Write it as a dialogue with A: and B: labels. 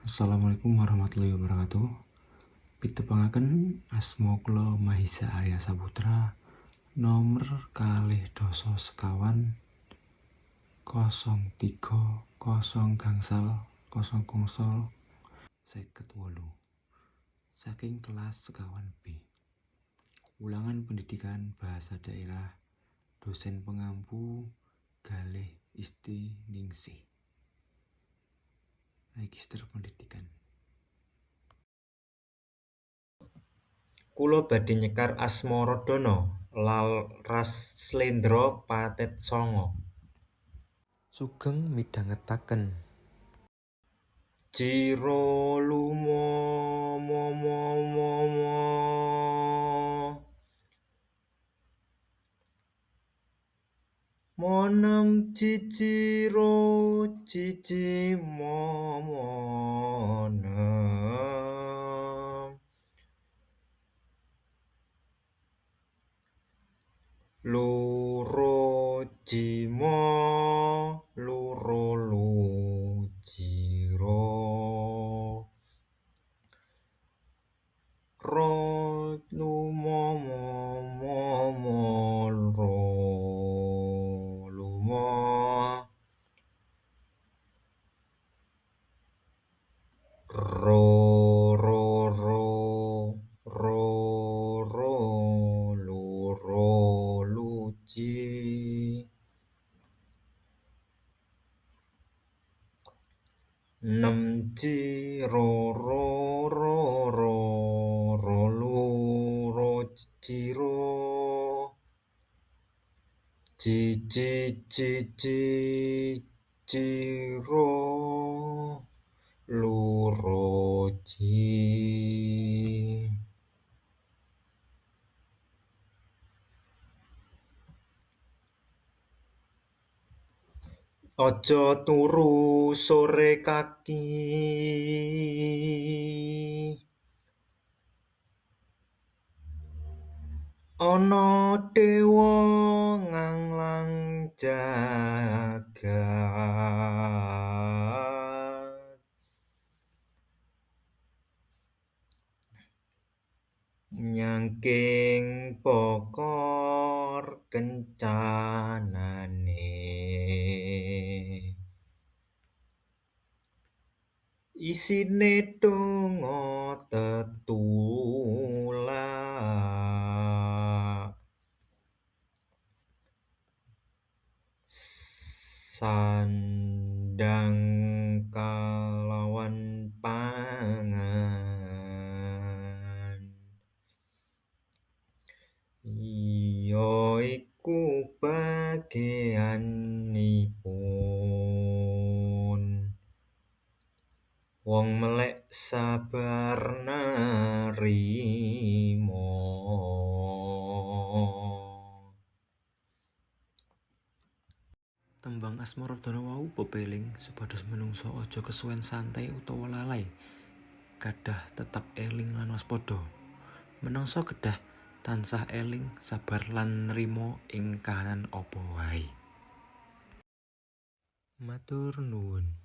A: Assalamualaikum warahmatullahi wabarakatuh. Pitepangaken asma kula Mahisa Arya Saputra, nomor 2 sekawan 03 0 saking kelas sekawan B. Ulangan pendidikan bahasa daerah, dosen pengampu Galih Isti Ningsih. Register pendidikan.
B: Kula badhe nyekar Asmaradana Laras Slendra Patet Sanga.
A: Sugeng midhangetaken.
B: Jiro lumo momo momo monem ciciro cici momonem loro cimo loro lujiro ro lumomo momo ro lumo ro ro ro ro ro loro luci nem ciro ro ro ro ro loro ciro cici cici ciro loro ci Aja turu sore kaki ana dewa nganglang jagat nyangking pokor kencanane isine donga tetulak sandang kalawan pangan ya iku bagéanipun wong melek sabar narima.
A: Tembang Asmaradana wau pepeling supados menungsa aja kesuwen santai utawa lalai, gadah tetap eling lan waspada. Menungsa kedah tansah eling, sabar lan nrima ing kahanan apa wae. Matur nuwun.